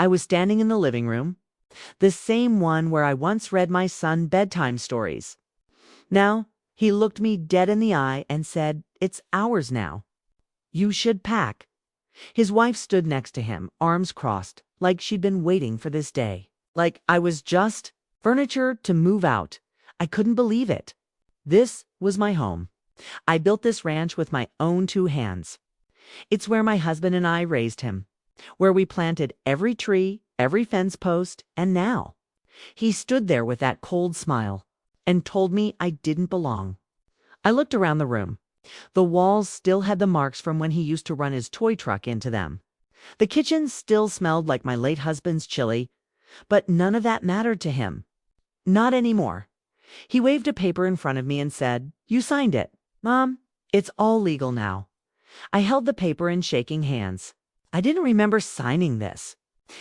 I was standing in the living room, the same one where I once read my son bedtime stories. Now, he looked me dead in the eye and said, "It's ours now. You should pack." His wife stood next to him, arms crossed, like she'd been waiting for this day. Like I was just furniture to move out. I couldn't believe it. This was my home. I built this ranch with my own two hands. It's where my husband and I raised him, where we planted every tree, every fence post, and now he stood there with that cold smile and told me I didn't belong. I looked around the room. The walls still had the marks from when he used to run his toy truck into them. The kitchen still smelled like my late husband's chili, but none of that mattered to him. Not anymore. He waved a paper in front of me and said, "You signed it. Mom, it's all legal now." I held the paper in shaking hands. I didn't remember signing this.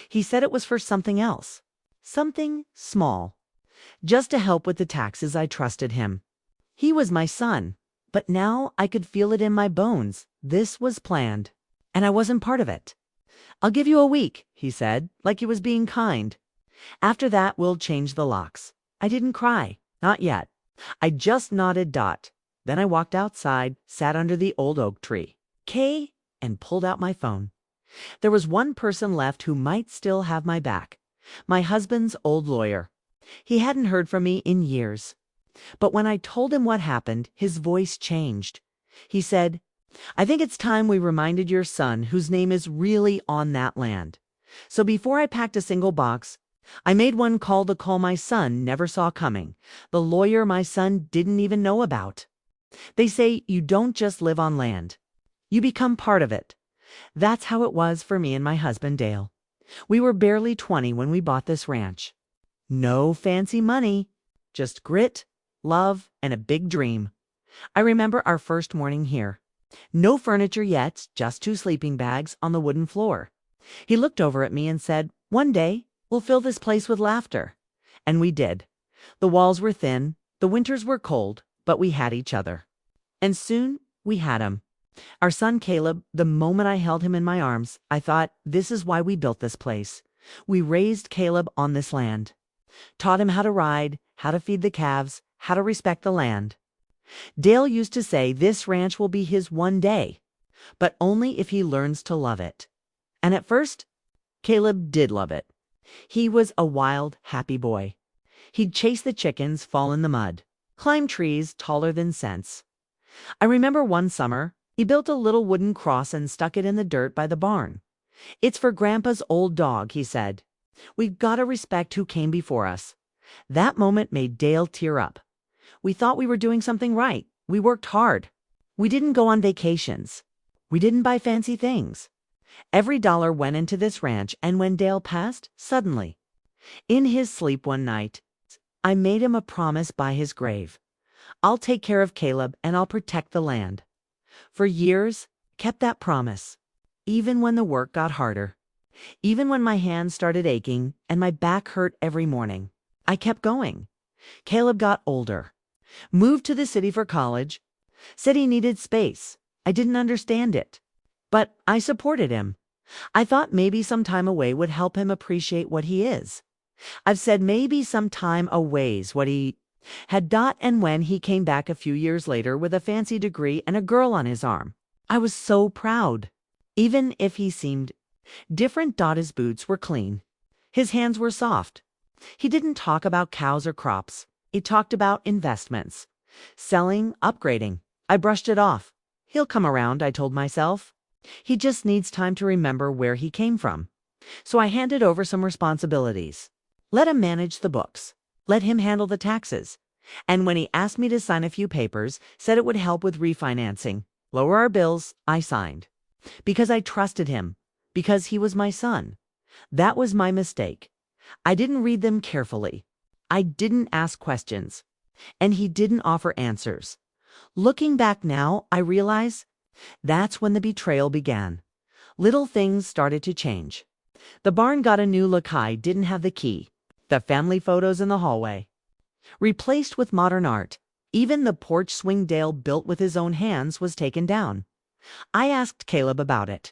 He said it was for something else. Something small. Just to help with the taxes. I trusted him. He was my son. But now I could feel it in my bones. This was planned. And I wasn't part of it. "I'll give you a week," he said, like he was being kind. "After that, we'll change the locks." I didn't cry. Not yet. I just nodded. Then I walked outside, sat under the old oak tree, and pulled out my phone. There was one person left who might still have my back. My husband's old lawyer. He hadn't heard from me in years. But when I told him what happened, his voice changed. He said, "I think it's time we reminded your son whose name is really on that land. So before I packed a single box, I made one call to call my son never saw coming, the lawyer my son didn't even know about. They say you don't just live on land. You become part of it." That's how it was for me and my husband, Dale. We were barely 20 when we bought this ranch. No fancy money, just grit, love, and a big dream. I remember our first morning here. No furniture yet, just 2 sleeping bags on the wooden floor. He looked over at me and said, "One day, we'll fill this place with laughter." And we did. The walls were thin, the winters were cold, but we had each other. And soon, we had him. Our son Caleb. The moment I held him in my arms, I thought, this is why we built this place. We raised Caleb on this land. Taught him how to ride, how to feed the calves, how to respect the land. Dale used to say this ranch will be his one day, but only if he learns to love it. And at first, Caleb did love it. He was a wild, happy boy. He'd chase the chickens, fall in the mud, climb trees taller than cents. I remember one summer, he built a little wooden cross and stuck it in the dirt by the barn. "It's for Grandpa's old dog," he said. "We've got to respect who came before us." That moment made Dale tear up. We thought we were doing something right. We worked hard. We didn't go on vacations. We didn't buy fancy things. Every dollar went into this ranch, and when Dale passed, suddenly, in his sleep one night, I made him a promise by his grave. I'll take care of Caleb and I'll protect the land. For years, kept that promise, even when the work got harder. Even when my hands started aching and my back hurt every morning, I kept going. Caleb got older, moved to the city for college, said he needed space. I didn't understand it, but I supported him. I thought maybe some time away would help him appreciate what he is. I've said maybe some time away's what he had. And when he came back a few years later with a fancy degree and a girl on his arm, I was so proud. Even if he seemed different. His boots were clean. His hands were soft. He didn't talk about cows or crops. He talked about investments, selling, upgrading. I brushed it off. He'll come around, I told myself. He just needs time to remember where he came from. So I handed over some responsibilities. Let him manage the books. Let him handle the taxes. And when he asked me to sign a few papers, said it would help with refinancing, lower our bills, I signed. Because I trusted him. Because he was my son. That was my mistake. I didn't read them carefully. I didn't ask questions. And he didn't offer answers. Looking back now, I realize that's when the betrayal began. Little things started to change. The barn got a new look. I didn't have the key. The family photos in the hallway, replaced with modern art. Even the porch swing Dale built with his own hands was taken down. I asked Caleb about it.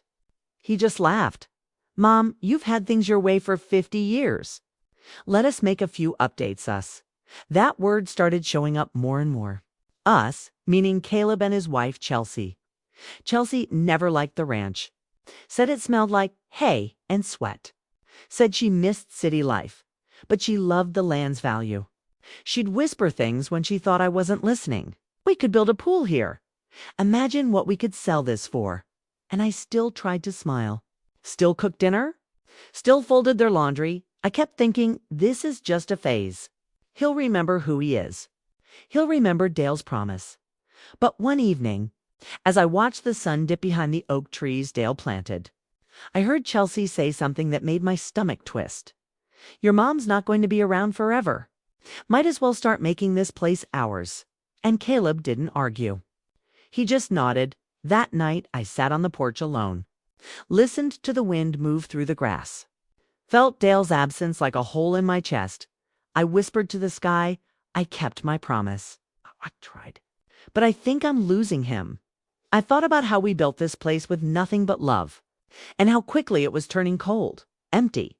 He just laughed. Mom, you've had things your way for 50 years. Let us make a few updates, us. That word started showing up more and more. Us, meaning Caleb and his wife, Chelsea. Chelsea never liked the ranch. Said it smelled like hay and sweat. Said she missed city life, but she loved the land's value. She'd whisper things when she thought I wasn't listening. We could build a pool here. Imagine what we could sell this for. And I still tried to smile. Still cooked dinner? Still folded their laundry. I kept thinking, this is just a phase. He'll remember who he is. He'll remember Dale's promise. But one evening, as I watched the sun dip behind the oak trees Dale planted, I heard Chelsea say something that made my stomach twist. Your mom's not going to be around forever. Might as well start making this place ours. And Caleb didn't argue. He just nodded. That night, I sat on the porch alone, listened to the wind move through the grass, felt Dale's absence like a hole in my chest. I whispered to the sky, I kept my promise. I tried. But I think I'm losing him. I thought about how we built this place with nothing but love, and how quickly it was turning cold, empty.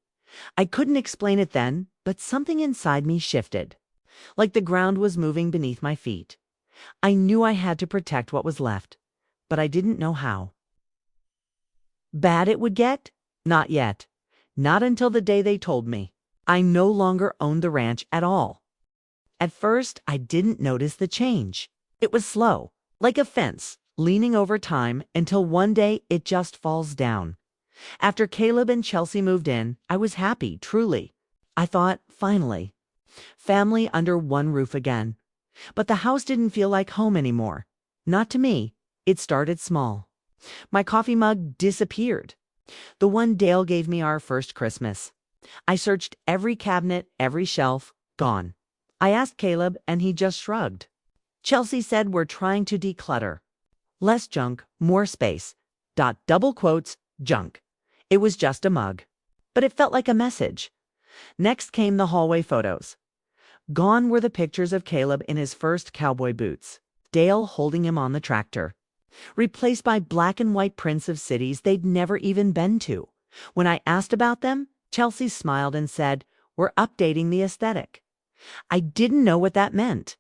I couldn't explain it then, but something inside me shifted, like the ground was moving beneath my feet. I knew I had to protect what was left, but I didn't know how. Bad it would get? Not yet. Not until the day they told me. I no longer owned the ranch at all. At first, I didn't notice the change. It was slow, like a fence, leaning over time until one day it just falls down. After Caleb and Chelsea moved in, I was happy, truly. I thought, finally, family under one roof again. But the house didn't feel like home anymore. Not to me. It started small. My coffee mug disappeared. The one Dale gave me our first Christmas. I searched every cabinet, every shelf, gone. I asked Caleb, and he just shrugged. Chelsea said we're trying to declutter. Less junk, more space. Double quotes, junk. It was just a mug. But it felt like a message. Next came the hallway photos. Gone were the pictures of Caleb in his first cowboy boots, Dale holding him on the tractor. Replaced by black and white prints of cities they'd never even been to. When I asked about them, Chelsea smiled and said, we're updating the aesthetic. I didn't know what that meant,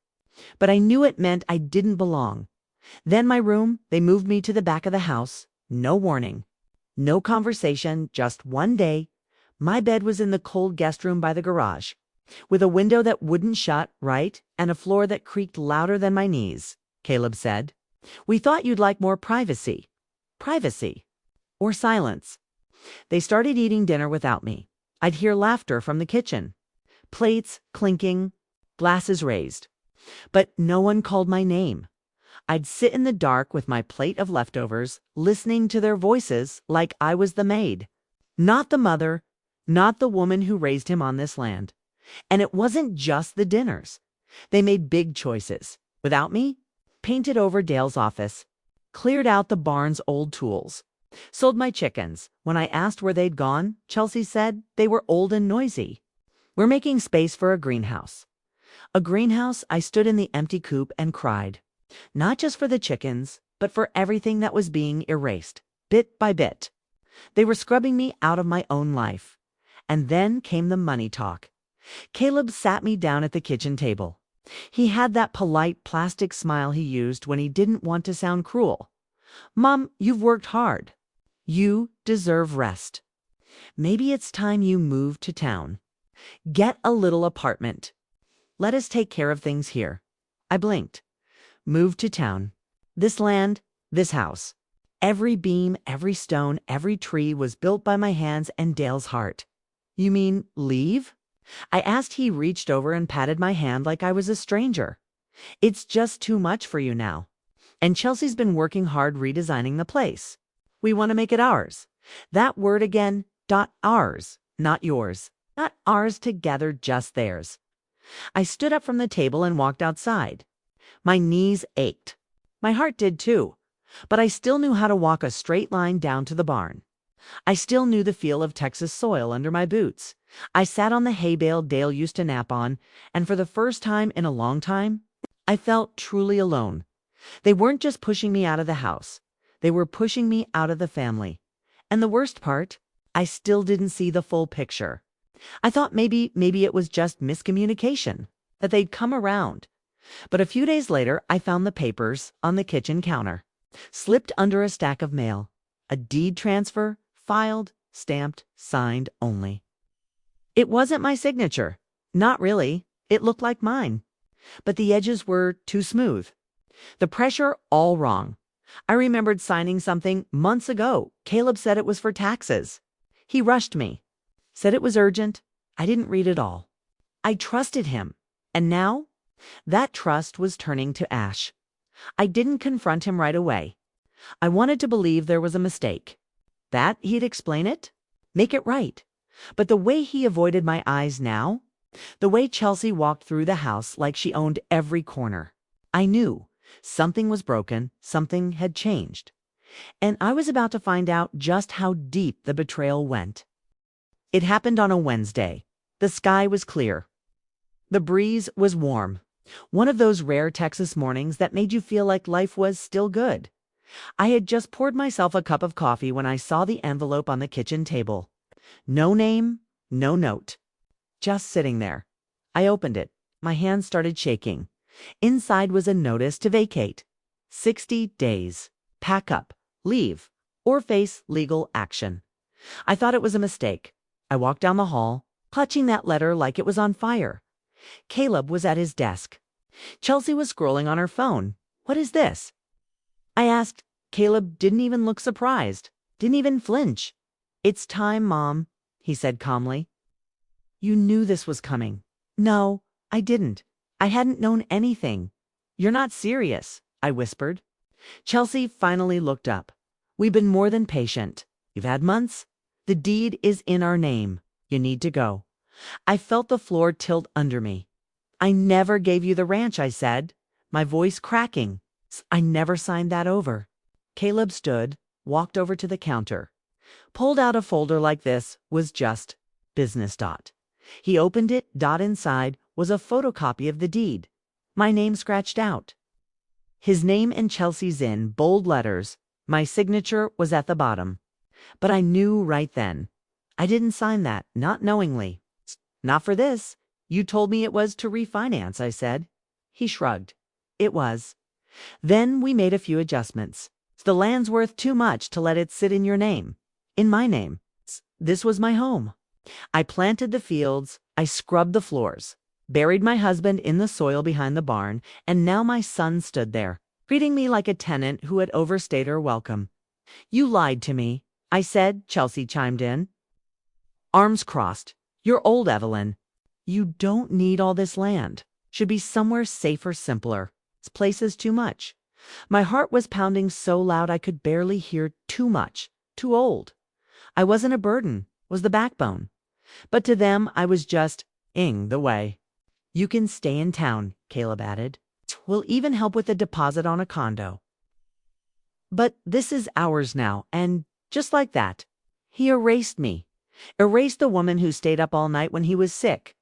but I knew it meant I didn't belong. Then my room, they moved me to the back of the house. No warning. No conversation, just one day. My bed was in the cold guest room by the garage, with a window that wouldn't shut, right, and a floor that creaked louder than my knees. Caleb said, we thought you'd like more privacy. Privacy. Or silence. They started eating dinner without me. I'd hear laughter from the kitchen. Plates clinking, glasses raised. But no one called my name. I'd sit in the dark with my plate of leftovers, listening to their voices like I was the maid. Not the mother, not the woman who raised him on this land. And it wasn't just the dinners. They made big choices. Without me, painted over Dale's office, cleared out the barn's old tools, sold my chickens. When I asked where they'd gone, Chelsea said they were old and noisy. We're making space for a greenhouse. A greenhouse. I stood in the empty coop and cried. Not just for the chickens, but for everything that was being erased, bit by bit. They were scrubbing me out of my own life. And then came the money talk. Caleb sat me down at the kitchen table. He had that polite plastic smile he used when he didn't want to sound cruel. Mom, you've worked hard. You deserve rest. Maybe it's time you moved to town. Get a little apartment. Let us take care of things here. I blinked. Moved to town. This land, this house. Every beam, every stone, every tree was built by my hands and Dale's heart. You mean leave? I asked. He reached over and patted my hand like I was a stranger. It's just too much for you now. And Chelsea's been working hard redesigning the place. We want to make it ours. That word again, ours, not yours. Not ours together, just theirs. I stood up from the table and walked outside. My knees ached. My heart did too. But I still knew how to walk a straight line down to the barn. I still knew the feel of Texas soil under my boots. I sat on the hay bale Dale used to nap on, and for the first time in a long time, I felt truly alone. They weren't just pushing me out of the house. They were pushing me out of the family. And the worst part, I still didn't see the full picture. I thought maybe it was just miscommunication, that they'd come around. But a few days later, I found the papers on the kitchen counter, slipped under a stack of mail. A deed transfer, filed, stamped, signed only. It wasn't my signature. Not really. It looked like mine. But the edges were too smooth. The pressure all wrong. I remembered signing something months ago. Caleb said it was for taxes. He rushed me. Said it was urgent. I didn't read it all. I trusted him. And now? That trust was turning to ash. I didn't confront him right away. I wanted to believe there was a mistake. That he'd explain it, make it right. But the way he avoided my eyes now, the way Chelsea walked through the house like she owned every corner, I knew something was broken, something had changed. And I was about to find out just how deep the betrayal went. It happened on a Wednesday. The sky was clear. The breeze was warm. One of those rare Texas mornings that made you feel like life was still good. I had just poured myself a cup of coffee when I saw the envelope on the kitchen table. No name, no note. Just sitting there. I opened it. My hands started shaking. Inside was a notice to vacate. 60 days. Pack up, leave, or face legal action. I thought it was a mistake. I walked down the hall, clutching that letter like it was on fire. Caleb was at his desk. Chelsea was scrolling on her phone. What is this? I asked. Caleb didn't even look surprised, didn't even flinch. It's time, Mom, he said calmly. You knew this was coming. No, I didn't. I hadn't known anything. You're not serious, I whispered. Chelsea finally looked up. We've been more than patient. You've had months. The deed is in our name. You need to go. I felt the floor tilt under me. I never gave you the ranch, I said, my voice cracking. I never signed that over. Caleb stood, walked over to the counter, pulled out a folder like this was just business. He opened it. Inside was a photocopy of the deed. My name scratched out. His name and Chelsea's in bold letters. My signature was at the bottom. But I knew right then. I didn't sign that, not knowingly. Not for this. You told me it was to refinance, I said. He shrugged. It was. Then we made a few adjustments. The land's worth too much to let it sit in your name. In my name. This was my home. I planted the fields. I scrubbed the floors. Buried my husband in the soil behind the barn, and now my son stood there, treating me like a tenant who had overstayed her welcome. You lied to me, I said. Chelsea chimed in. Arms crossed. You're old, Evelyn. You don't need all this land. Should be somewhere safer, simpler. This place is too much. My heart was pounding so loud I could barely hear. Too much. Too old. I wasn't a burden, was the backbone. But to them I was just ing the way. You can stay in town, Caleb added. We'll even help with the deposit on a condo. But this is ours now, and just like that, he erased me. Erased the woman who stayed up all night when he was sick.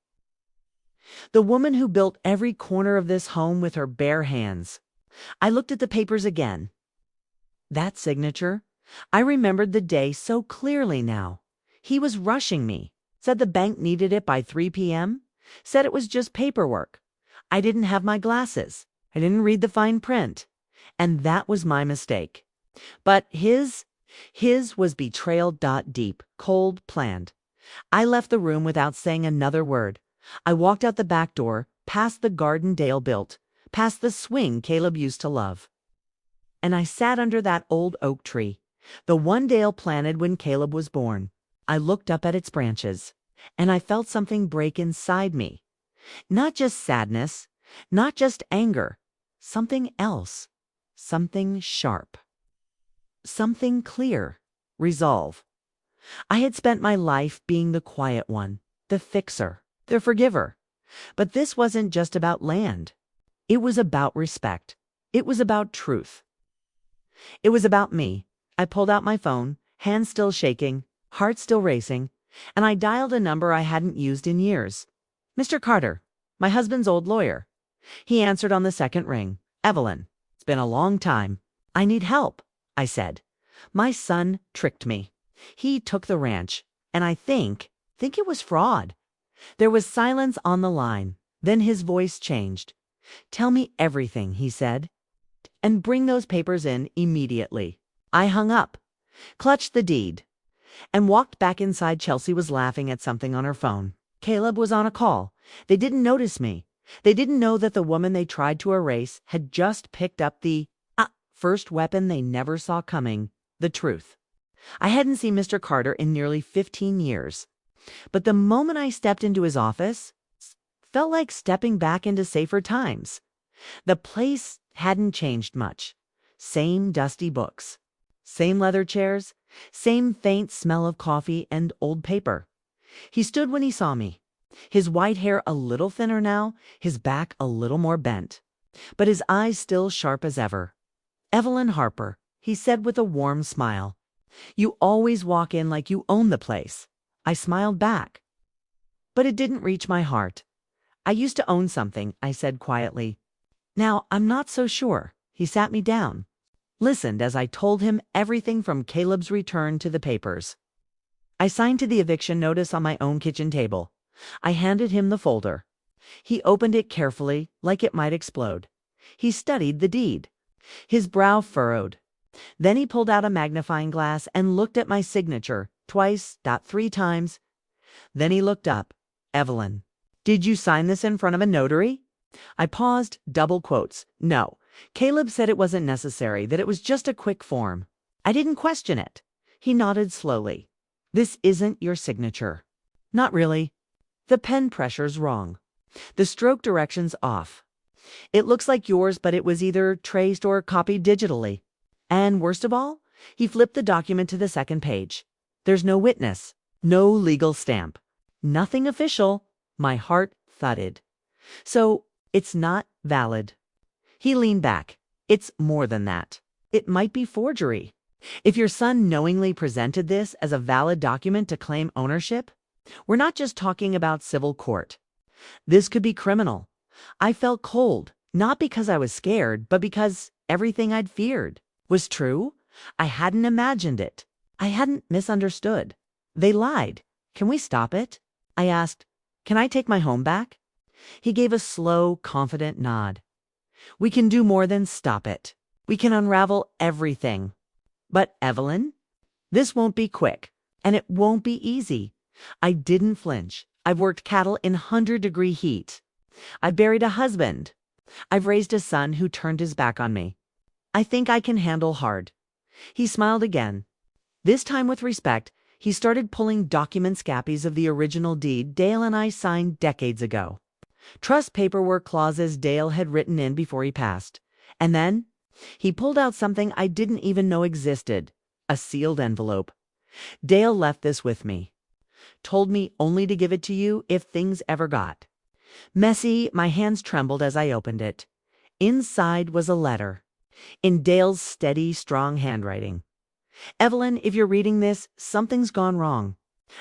The woman who built every corner of this home with her bare hands. I looked at the papers again. That signature. I remembered the day so clearly now. He was rushing me. Said the bank needed it by 3 p.m. Said it was just paperwork. I didn't have my glasses. I didn't read the fine print. And that was my mistake. But his was betrayal. Deep, cold, planned. I left the room without saying another word. I walked out the back door, past the garden Dale built, past the swing Caleb used to love. And I sat under that old oak tree, the one Dale planted when Caleb was born. I looked up at its branches, and I felt something break inside me. Not just sadness, not just anger, something else, something sharp, something clear, resolve. I had spent my life being the quiet one, the fixer, the forgiver. But this wasn't just about land. It was about respect. It was about truth. It was about me. I pulled out my phone, hands still shaking, heart still racing, and I dialed a number I hadn't used in years. Mr. Carter, my husband's old lawyer. He answered on the second ring. Evelyn, it's been a long time. I need help, I said. My son tricked me. He took the ranch, and I think it was fraud. There was silence on the line. Then his voice changed. "Tell me everything," he said, "and bring those papers in immediately." I hung up, clutched the deed, and walked back inside. Chelsea was laughing at something on her phone. Caleb was on a call. They didn't notice me. They didn't know that the woman they tried to erase had just picked up the first weapon they never saw coming, the truth. I hadn't seen Mr. Carter in nearly 15 years. But the moment I stepped into his office, felt like stepping back into safer times. The place hadn't changed much. Same dusty books, same leather chairs, same faint smell of coffee and old paper. He stood when he saw me, his white hair a little thinner now, his back a little more bent, but his eyes still sharp as ever. "Evelyn Harper," he said with a warm smile. "You always walk in like you own the place." I smiled back, but it didn't reach my heart. "I used to own something," I said quietly. "Now I'm not so sure." He sat me down, listened as I told him everything from Caleb's return to the papers. I signed to the eviction notice on my own kitchen table. I handed him the folder. He opened it carefully, like it might explode. He studied the deed. His brow furrowed. Then he pulled out a magnifying glass and looked at my signature, twice, 3 times. Then he looked up. "Evelyn, did you sign this in front of a notary?" I paused, double quotes. "No. Caleb said it wasn't necessary, that it was just a quick form." I didn't question it. He nodded slowly. "This isn't your signature." "Not really. The pen pressure's wrong. The stroke direction's off. It looks like yours, but it was either traced or copied digitally. And worst of all," he flipped the document to the second page. "There's no witness, no legal stamp, nothing official." My heart thudded. "So it's not valid." He leaned back. "It's more than that. It might be forgery. If your son knowingly presented this as a valid document to claim ownership, we're not just talking about civil court. This could be criminal." I felt cold, not because I was scared, but because everything I'd feared was true. I hadn't imagined it. I hadn't misunderstood. They lied. "Can we stop it?" I asked. "Can I take my home back?" He gave a slow, confident nod. "We can do more than stop it. We can unravel everything. But Evelyn, this won't be quick, and it won't be easy." I didn't flinch. "I've worked cattle in 100-degree heat. I've buried a husband. I've raised a son who turned his back on me. I think I can handle hard." He smiled again. This time with respect, he started pulling document scappies of the original deed Dale and I signed decades ago. Trust paperwork clauses Dale had written in before he passed. And then he pulled out something I didn't even know existed, a sealed envelope. "Dale left this with me. Told me only to give it to you if things ever got." Messy, my hands trembled as I opened it. Inside was a letter, in Dale's steady, strong handwriting. "Evelyn, if you're reading this, something's gone wrong.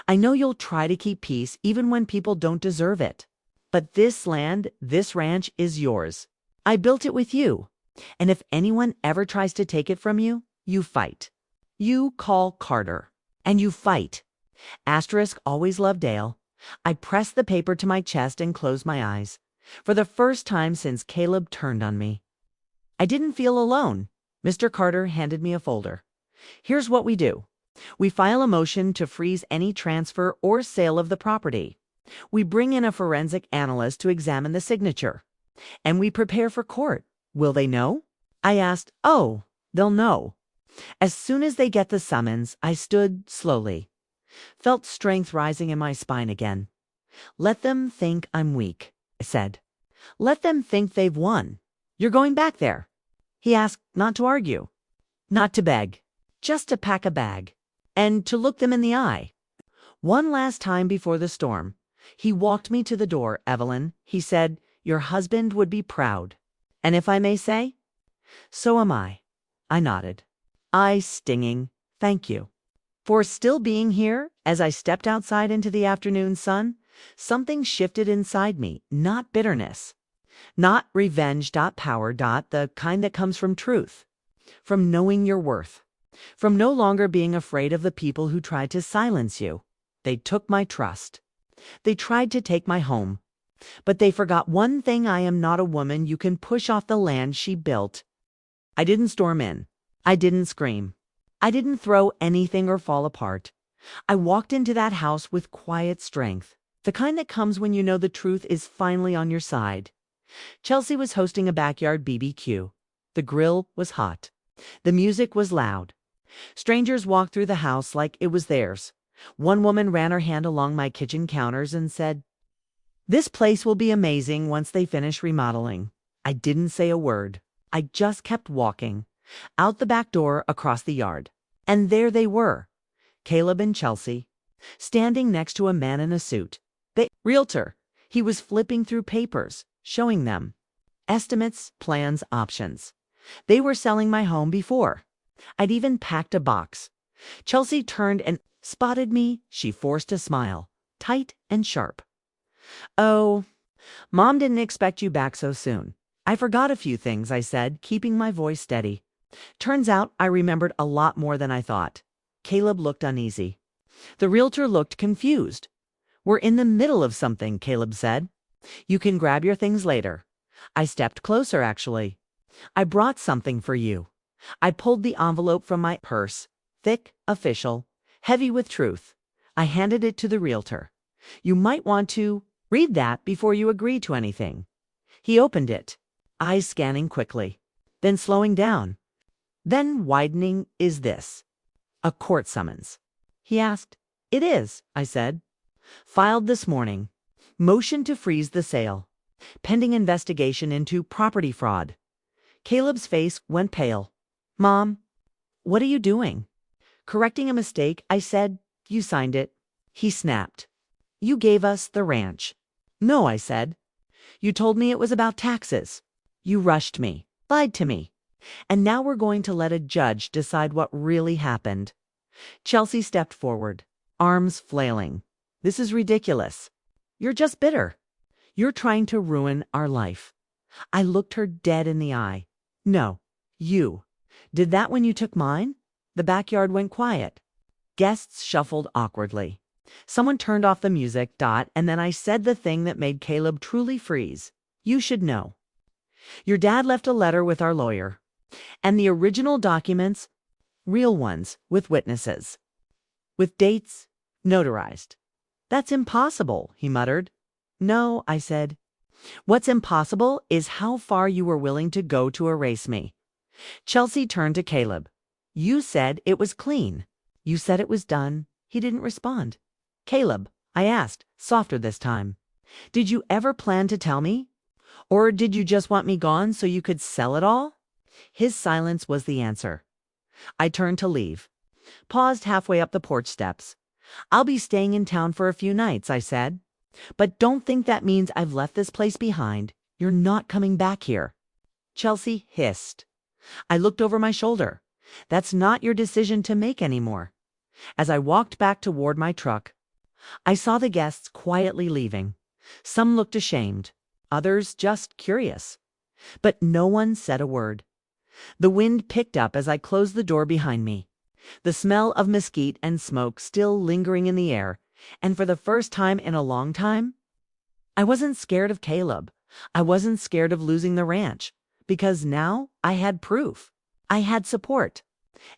I know you'll try to keep peace even when people don't deserve it. But this land, this ranch is yours. I built it with you. And if anyone ever tries to take it from you, you fight. You call Carter. And you fight." Asterisk always loved Dale. I pressed the paper to my chest and closed my eyes. For the first time since Caleb turned on me, I didn't feel alone. Mr. Carter handed me a folder. "Here's what we do. We file a motion to freeze any transfer or sale of the property. We bring in a forensic analyst to examine the signature. And we prepare for court. Will they know?" I asked. "Oh, they'll know. As soon as they get the summons." I stood slowly, felt strength rising in my spine again. "Let them think I'm weak," I said. "Let them think they've won. You're going back there?" He asked, not to argue, not to beg, just to pack a bag, and to look them in the eye. One last time before the storm, he walked me to the door. "Evelyn," he said, "your husband would be proud. And if I may say, so am I." I nodded. Eyes stinging. "Thank you." For still being here, as I stepped outside into the afternoon sun, something shifted inside me, not bitterness, not revenge. Power. The kind that comes from truth, from knowing your worth. From no longer being afraid of the people who tried to silence you. They took my trust. They tried to take my home. But they forgot one thing: I am not a woman you can push off the land she built. I didn't storm in. I didn't scream. I didn't throw anything or fall apart. I walked into that house with quiet strength, the kind that comes when you know the truth is finally on your side. Chelsea was hosting a backyard BBQ. The grill was hot. The music was loud. Strangers walked through the house like it was theirs. One woman ran her hand along my kitchen counters and said, "This place will be amazing once they finish remodeling." I didn't say a word. I just kept walking, out the back door, across the yard. And there they were, Caleb and Chelsea, standing next to a man in a suit. The realtor. He was flipping through papers, showing them estimates, plans, options. They were selling my home before I'd even packed a box. Chelsea turned and spotted me. She forced a smile, tight and sharp. "Oh, Mom didn't expect you back so soon. I forgot a few things," I said, keeping my voice steady. Turns out I remembered a lot more than I thought. Caleb looked uneasy. The realtor looked confused. "We're in the middle of something," Caleb said. "You can grab your things later." I stepped closer, actually. "I brought something for you." I pulled the envelope from my purse, thick, official, heavy with truth. I handed it to the realtor. "You might want to read that before you agree to anything." He opened it, eyes scanning quickly, then slowing down, then widening. "Is this a court summons?" he asked. "It is," I said. "Filed this morning. Motion to freeze the sale. Pending investigation into property fraud." Caleb's face went pale. "Mom, what are you doing?" "Correcting a mistake," I said. "You signed it." He snapped. "You gave us the ranch." "No," I said. "You told me it was about taxes. You rushed me, lied to me. And now we're going to let a judge decide what really happened." Chelsea stepped forward, arms flailing. "This is ridiculous. You're just bitter. You're trying to ruin our life." I looked her dead in the eye. "No, you did that when you took mine." The backyard went quiet. Guests shuffled awkwardly. Someone turned off the music, and then I said the thing that made Caleb truly freeze. "You should know. Your dad left a letter with our lawyer. And the original documents, real ones, with witnesses. With dates, notarized." "That's impossible," he muttered. "No," I said. "What's impossible is how far you were willing to go to erase me." Chelsea turned to Caleb. "You said it was clean. You said it was done." He didn't respond. "Caleb," I asked, softer this time, "did you ever plan to tell me? Or did you just want me gone so you could sell it all?" His silence was the answer. I turned to leave, paused halfway up the porch steps. "I'll be staying in town for a few nights," I said. "But don't think that means I've left this place behind. You're not coming back here." Chelsea hissed. I looked over my shoulder. "That's not your decision to make anymore." As I walked back toward my truck, I saw the guests quietly leaving. Some looked ashamed, others just curious. But no one said a word. The wind picked up as I closed the door behind me, the smell of mesquite and smoke still lingering in the air, and for the first time in a long time, I wasn't scared of Caleb. I wasn't scared of losing the ranch, because now I had proof. I had support.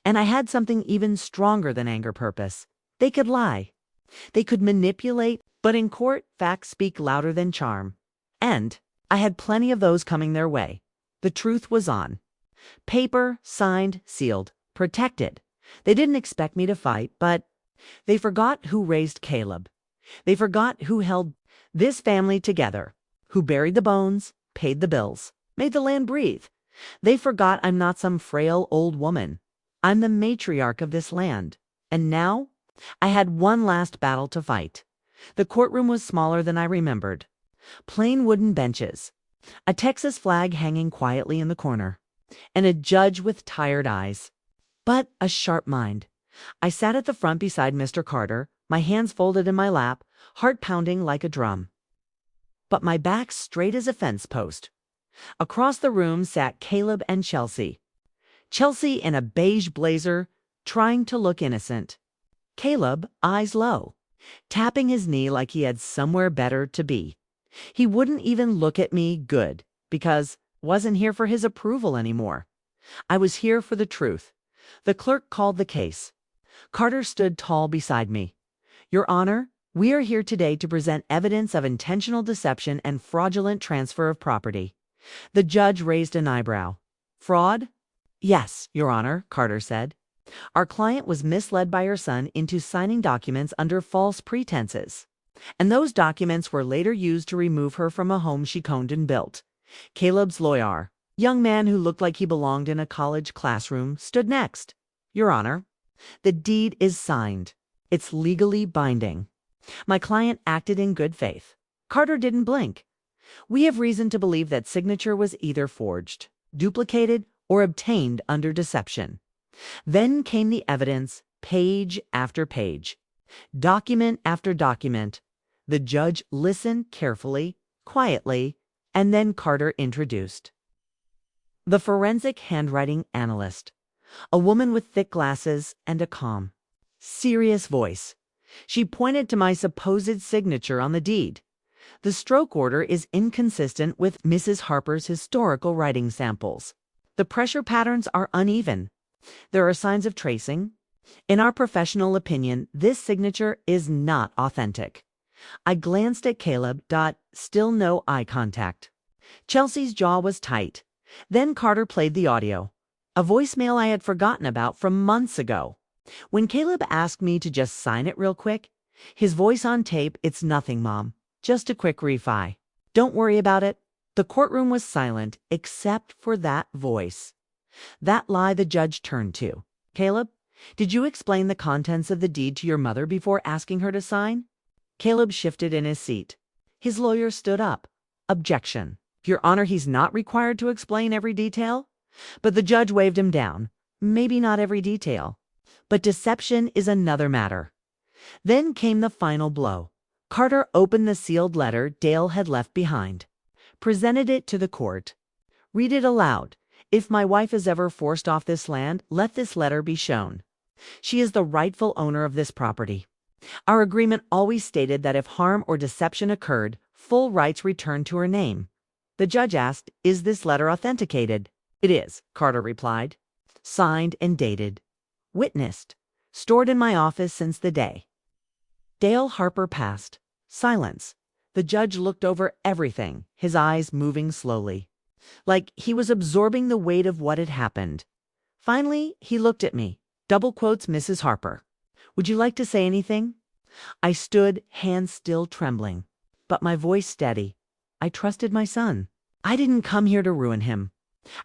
And I had something even stronger than anger purpose. They could lie. They could manipulate, but in court, facts speak louder than charm. And I had plenty of those coming their way. The truth was on paper, signed, sealed, protected. They didn't expect me to fight, but they forgot who raised Caleb. They forgot who held this family together, who buried the bones, paid the bills, made the land breathe. They forgot I'm not some frail old woman. I'm the matriarch of this land. And now I had one last battle to fight. The courtroom was smaller than I remembered. Plain wooden benches, a Texas flag hanging quietly in the corner, and a judge with tired eyes, but a sharp mind. I sat at the front beside Mr. Carter, my hands folded in my lap, heart pounding like a drum, but my back straight as a fence post. Across the room sat Caleb and Chelsea. Chelsea in a beige blazer, trying to look innocent. Caleb, eyes low, tapping his knee like he had somewhere better to be. He wouldn't even look at me good, because wasn't here for his approval anymore. I was here for the truth. The clerk called the case. Carter stood tall beside me. Your Honor, we are here today to present evidence of intentional deception and fraudulent transfer of property. The judge raised an eyebrow. Fraud? Yes, Your Honor, Carter said. Our client was misled by her son into signing documents under false pretenses. And those documents were later used to remove her from a home she owned and built. Caleb's lawyer, young man who looked like he belonged in a college classroom, stood next. Your Honor, the deed is signed. It's legally binding. My client acted in good faith. Carter didn't blink. We have reason to believe that signature was either forged, duplicated, or obtained under deception. Then came the evidence, page after page, document after document. The judge listened carefully, quietly, and then Carter introduced the forensic handwriting analyst, a woman with thick glasses and a calm, serious voice. She pointed to my supposed signature on the deed. The stroke order is inconsistent with Mrs. Harper's historical writing samples. The pressure patterns are uneven. There are signs of tracing. In our professional opinion, this signature is not authentic. I glanced at Caleb. Still no eye contact. Chelsea's jaw was tight. Then Carter played the audio, a voicemail I had forgotten about from months ago. When Caleb asked me to just sign it real quick, his voice on tape, "It's nothing, Mom. Just a quick refi. Don't worry about it." The courtroom was silent except for that voice. That lie the judge turned to. Caleb, did you explain the contents of the deed to your mother before asking her to sign? Caleb shifted in his seat. His lawyer stood up. Objection. Your Honor, he's not required to explain every detail. But the judge waved him down. Maybe not every detail. But deception is another matter. Then came the final blow. Carter opened the sealed letter Dale had left behind, presented it to the court. Read it aloud. If my wife is ever forced off this land, let this letter be shown. She is the rightful owner of this property. Our agreement always stated that if harm or deception occurred, full rights returned to her name. The judge asked, "Is this letter authenticated?" "It is," Carter replied. "Signed and dated. Witnessed. Stored in my office since the day." Dale Harper passed. Silence. The judge looked over everything, his eyes moving slowly, like he was absorbing the weight of what had happened. Finally, he looked at me. Double quotes Mrs. Harper. "Would you like to say anything?" I stood, hands still trembling, but my voice steady. I trusted my son. I didn't come here to ruin him.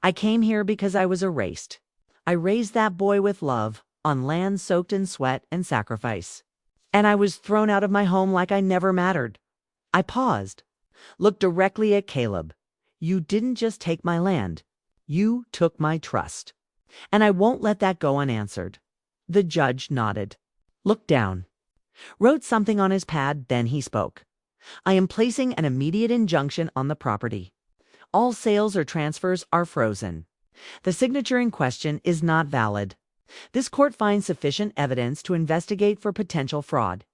I came here because I was erased. I raised that boy with love, on land soaked in sweat and sacrifice. And I was thrown out of my home like I never mattered. I paused, looked directly at Caleb. You didn't just take my land. You took my trust. And I won't let that go unanswered. The judge nodded, looked down, wrote something on his pad, then he spoke. I am placing an immediate injunction on the property. All sales or transfers are frozen. The signature in question is not valid. This court finds sufficient evidence to investigate for potential fraud.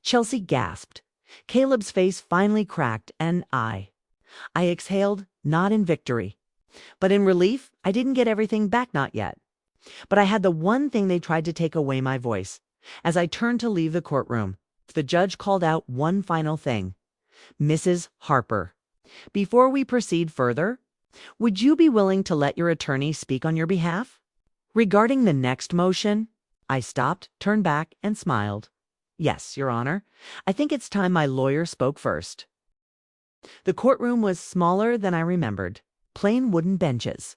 Chelsea gasped. Caleb's face finally cracked, and I exhaled, not in victory, but in relief. I didn't get everything back, not yet. But I had the one thing they tried to take away, my voice. As I turned to leave the courtroom, the judge called out one final thing. Mrs. Harper, before we proceed further, would you be willing to let your attorney speak on your behalf? Regarding the next motion, I stopped, turned back, and smiled. Yes, Your Honor. I think it's time my lawyer spoke first. The courtroom was smaller than I remembered. Plain wooden benches,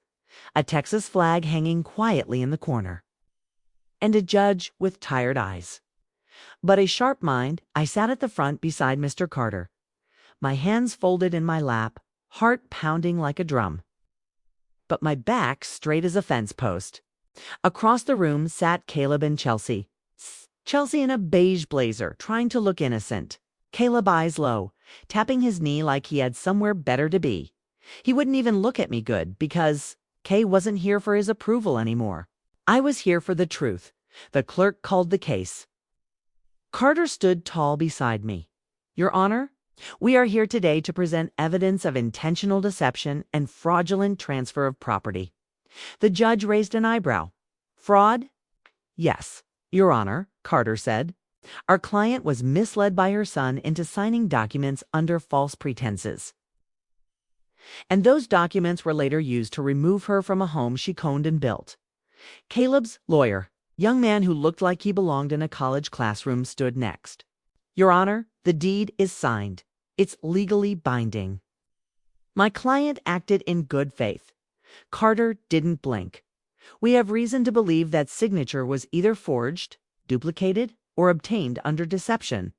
a Texas flag hanging quietly in the corner, and a judge with tired eyes. But a sharp mind. I sat at the front beside Mr. Carter, my hands folded in my lap, heart pounding like a drum, but my back straight as a fence post. Across the room sat Caleb and Chelsea. Chelsea in a beige blazer, trying to look innocent. Caleb eyes low, tapping his knee like he had somewhere better to be. He wouldn't even look at me good because Kay wasn't here for his approval anymore. I was here for the truth, The clerk called the case. Carter stood tall beside me. Your Honor, we are here today to present evidence of intentional deception and fraudulent transfer of property. The judge raised an eyebrow. Fraud? Yes, Your Honor, Carter said. Our client was misled by her son into signing documents under false pretenses. And those documents were later used to remove her from a home she owned and built. Caleb's lawyer, young man who looked like he belonged in a college classroom, stood next. Your Honor, the deed is signed. It's legally binding. My client acted in good faith. Carter didn't blink. We have reason to believe that signature was either forged, duplicated, or obtained under deception.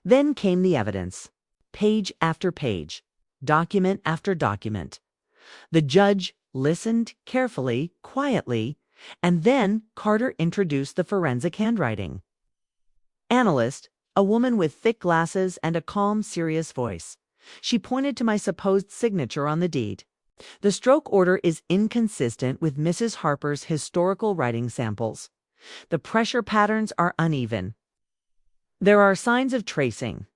Then came the evidence, page after page, document after document. The judge listened carefully, quietly, and then Carter introduced the forensic handwriting. Analyst, a woman with thick glasses and a calm, serious voice. She pointed to my supposed signature on the deed. The stroke order is inconsistent with Mrs. Harper's historical writing samples. The pressure patterns are uneven. There are signs of tracing.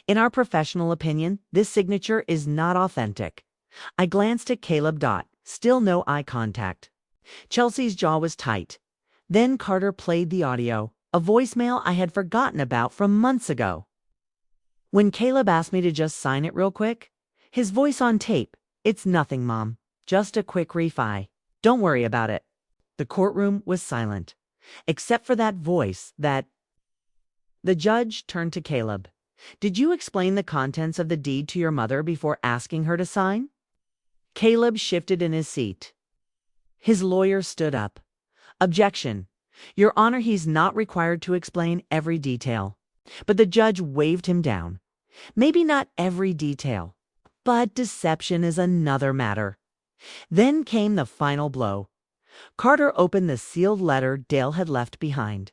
In our professional opinion, this signature is not authentic. I glanced at Caleb. Still no eye contact. Chelsea's jaw was tight. Then Carter played the audio, a voicemail I had forgotten about from months ago. When Caleb asked me to just sign it real quick, his voice on tape, "It's nothing, Mom. Just a quick refi. Don't worry about it." The courtroom was silent, except for that voice, that... The judge turned to Caleb. Did you explain the contents of the deed to your mother before asking her to sign? Caleb shifted in his seat. His lawyer stood up. Objection. Your Honor, he's not required to explain every detail. But the judge waved him down. Maybe not every detail, but deception is another matter. Then came the final blow. Carter opened the sealed letter Dale had left behind.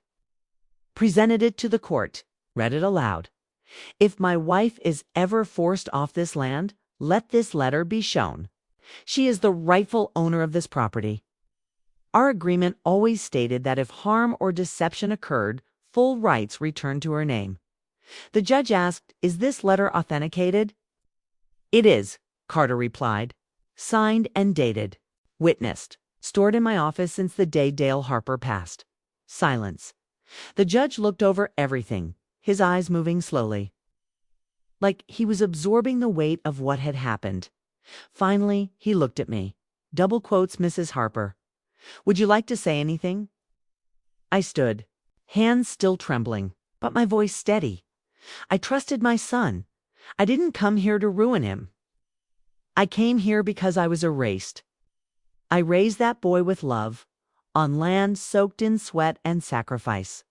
Presented it to the court, read it aloud. If my wife is ever forced off this land, let this letter be shown. She is the rightful owner of this property. Our agreement always stated that if harm or deception occurred, full rights returned to her name. The judge asked, is this letter authenticated? It is, Carter replied. Signed and dated. Witnessed. Stored in my office since the day Dale Harper passed. Silence. The judge looked over everything, his eyes moving slowly, like he was absorbing the weight of what had happened. Finally, he looked at me. Double quotes Mrs. Harper. Would you like to say anything? I stood, hands still trembling, but my voice steady. I trusted my son. I didn't come here to ruin him. I came here because I was erased. I raised that boy with love, on land soaked in sweat and sacrifice.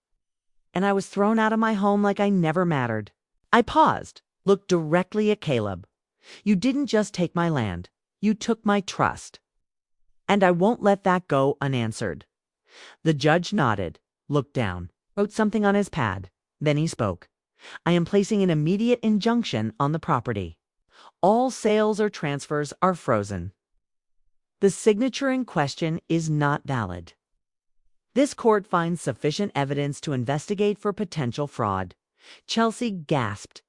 And I was thrown out of my home like I never mattered. I paused, looked directly at Caleb. You didn't just take my land. You took my trust. And I won't let that go unanswered. The judge nodded, looked down, wrote something on his pad. Then he spoke. I am placing an immediate injunction on the property. All sales or transfers are frozen. The signature in question is not valid. This court finds sufficient evidence to investigate for potential fraud. Chelsea gasped.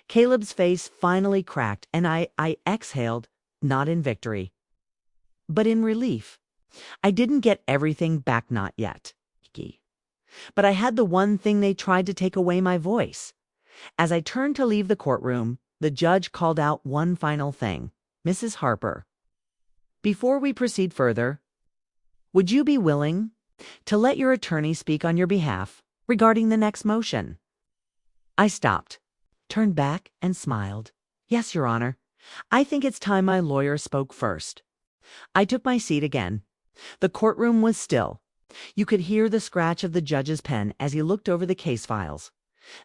Caleb's face finally cracked, and I exhaled, not in victory, but in relief. I didn't get everything back, not yet. But I had the one thing they tried to take away, my voice. As I turned to leave the courtroom, the judge called out one final thing. Mrs. Harper, before we proceed further, would you be willing to let your attorney speak on your behalf regarding the next motion? I stopped, turned back, and smiled. Yes, Your Honor. I think it's time my lawyer spoke first. I took my seat again. The courtroom was still. You could hear the scratch of the judge's pen as he looked over the case files.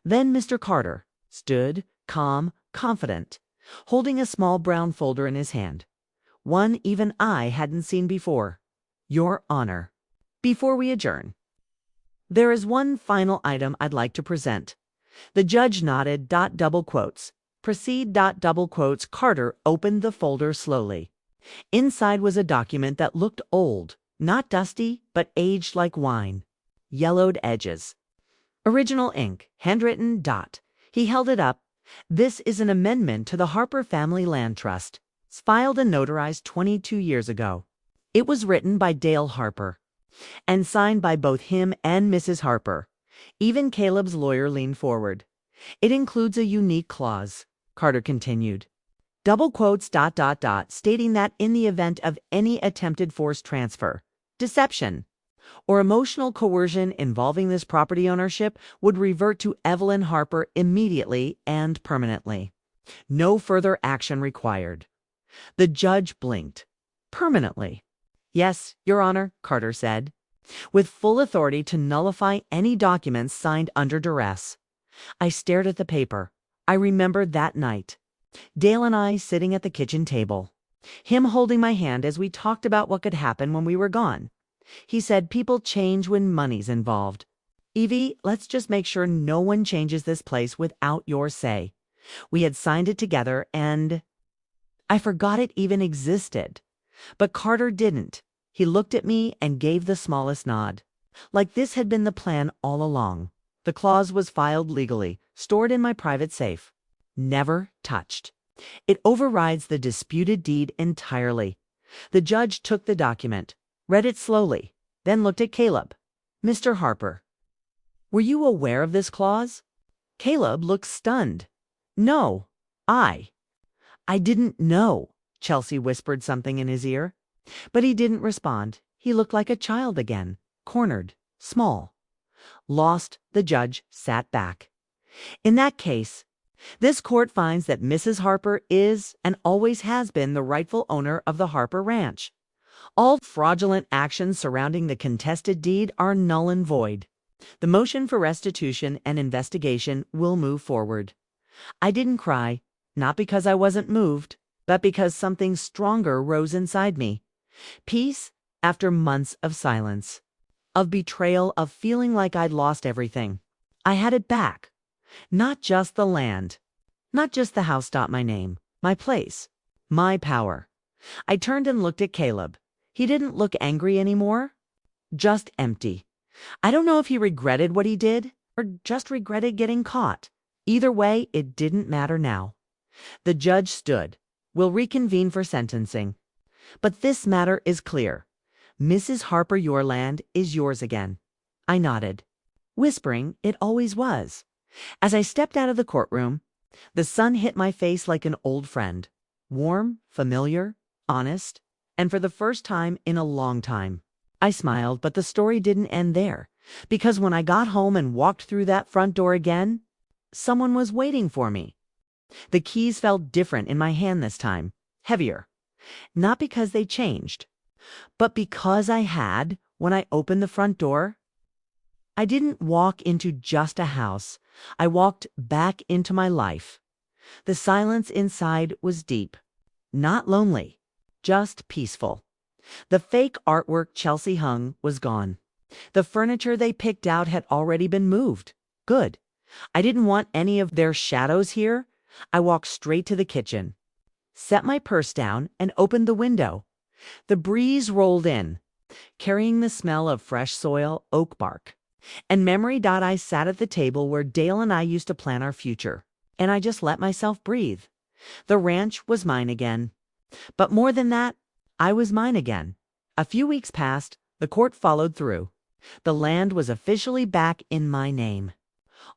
Then Mr. Carter stood, calm, confident, holding a small brown folder in his hand. One even I hadn't seen before. Your Honor, before we adjourn, there is one final item I'd like to present. The judge nodded. Double quotes. Proceed. Double quotes. Carter opened the folder slowly. Inside was a document that looked old, not dusty, but aged like wine. yellowed edges. Original ink, handwritten dot. He held it up. This is an amendment to the Harper Family Land Trust. It's filed and notarized 22 years ago. It was written by Dale Harper and signed by both him and Mrs. Harper. Even Caleb's lawyer leaned forward. It includes a unique clause, Carter continued. Double quotes dot dot dot, stating that in the event of any attempted forced transfer, deception, or emotional coercion involving this property ownership would revert to Evelyn Harper immediately and permanently. No further action required. The judge blinked. Permanently. Yes, Your Honor, Carter said, with full authority to nullify any documents signed under duress. I stared at the paper. I remembered that night. Dale and I sitting at the kitchen table. Him holding my hand as we talked about what could happen when we were gone. He said people change when money's involved. Evie, let's just make sure no one changes this place without your say. We had signed it together and I forgot it even existed. But Carter didn't. He looked at me and gave the smallest nod. Like this had been the plan all along. The clause was filed legally, stored in my private safe. Never touched. It overrides the disputed deed entirely. The judge took the document, read it slowly, then looked at Caleb. Mr. Harper, were you aware of this clause? Caleb looked stunned. No, I didn't know. Chelsea whispered something in his ear. But he didn't respond. He looked like a child again, cornered, small. Lost, the judge sat back. In that case, this court finds that Mrs. Harper is and always has been the rightful owner of the Harper Ranch. All fraudulent actions surrounding the contested deed are null and void. The motion for restitution and investigation will move forward. I didn't cry, not because I wasn't moved, but because something stronger rose inside me. Peace after months of silence, of betrayal, of feeling like I'd lost everything. I had it back. Not just the land, not just the house. My name, my place, my power. I turned and looked at Caleb. He didn't look angry anymore, just empty. I don't know if he regretted what he did or just regretted getting caught. Either way, it didn't matter now. The judge stood. We'll reconvene for sentencing. But this matter is clear. Mrs. Harper, your land is yours again. I nodded, whispering it always was. As I stepped out of the courtroom, the sun hit my face like an old friend. Warm, familiar, honest, and for the first time in a long time. I smiled, but the story didn't end there. Because when I got home and walked through that front door again, someone was waiting for me. The keys felt different in my hand this time, heavier. Not because they changed, but because I had, when I opened the front door, I didn't walk into just a house. I walked back into my life. The silence inside was deep, not lonely, just peaceful. The fake artwork Chelsea hung was gone. The furniture they picked out had already been moved. Good. I didn't want any of their shadows here. I walked straight to the kitchen, set my purse down, and opened the window. The breeze rolled in, carrying the smell of fresh soil, oak bark, and memory. I sat at the table where Dale and I used to plan our future, and I just let myself breathe. The ranch was mine again. But more than that, I was mine again. A few weeks passed. The court followed through. The land was officially back in my name.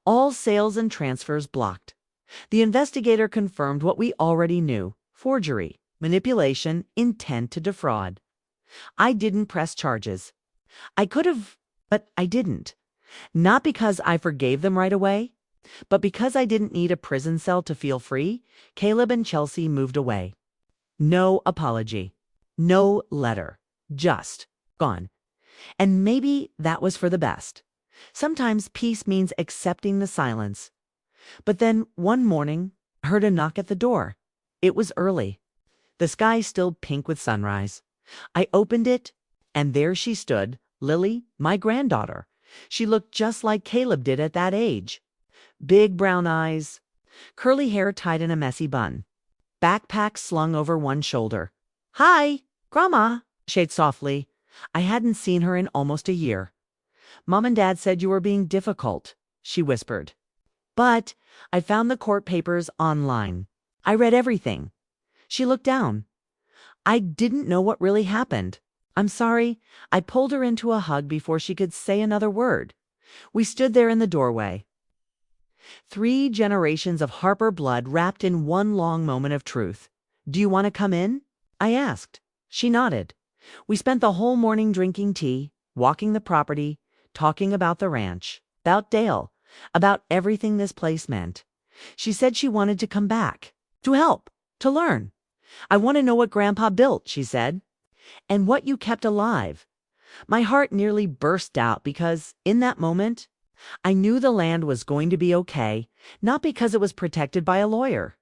All sales and transfers blocked. The investigator confirmed what we already knew: forgery, manipulation, intent to defraud. I didn't press charges. I could have, but I didn't. Not because I forgave them right away, but because I didn't need a prison cell to feel free. Caleb and Chelsea moved away. No apology. No letter. Just gone. And maybe that was for the best. Sometimes peace means accepting the silence. But then one morning, I heard a knock at the door. It was early. The sky still pink with sunrise. I opened it, and there she stood, Lily, my granddaughter. She looked just like Caleb did at that age. Big brown eyes, curly hair tied in a messy bun, backpack slung over one shoulder. "Hi, Grandma," she said softly. I hadn't seen her in almost a year. Mom and Dad said you were being difficult, she whispered. But I found the court papers online. I read everything. She looked down. I didn't know what really happened. I'm sorry. I pulled her into a hug before she could say another word. We stood there in the doorway. 3 generations of Harper blood wrapped in one long moment of truth. Do you want to come in? I asked. She nodded. We spent the whole morning drinking tea, walking the property, talking about the ranch, about Dale, about everything this place meant. She said she wanted to come back, to help, to learn. I want to know what Grandpa built, she said, and what you kept alive. My heart nearly burst out because, in that moment, I knew the land was going to be okay, not because it was protected by a lawyer,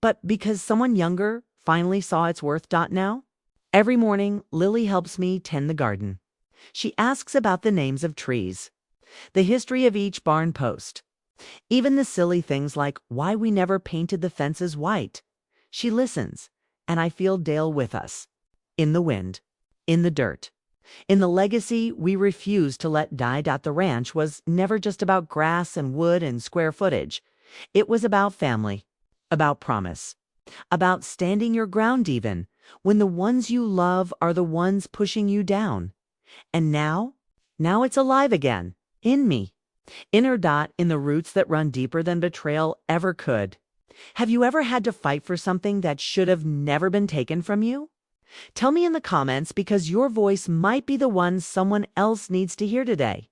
but because someone younger finally saw its worth. Now, every morning, Lily helps me tend the garden. She asks about the names of trees, the history of each barn post, even the silly things like why we never painted the fences white. She listens, and I feel Dale with us, in the wind, in the dirt. In the legacy we refused to let die. The ranch was never just about grass and wood and square footage. It was about family, about promise, about standing your ground even when the ones you love are the ones pushing you down. And now it's alive again, in me, in her. In the roots that run deeper than betrayal ever could. Have you ever had to fight for something that should have never been taken from you? Tell me in the comments because your voice might be the one someone else needs to hear today.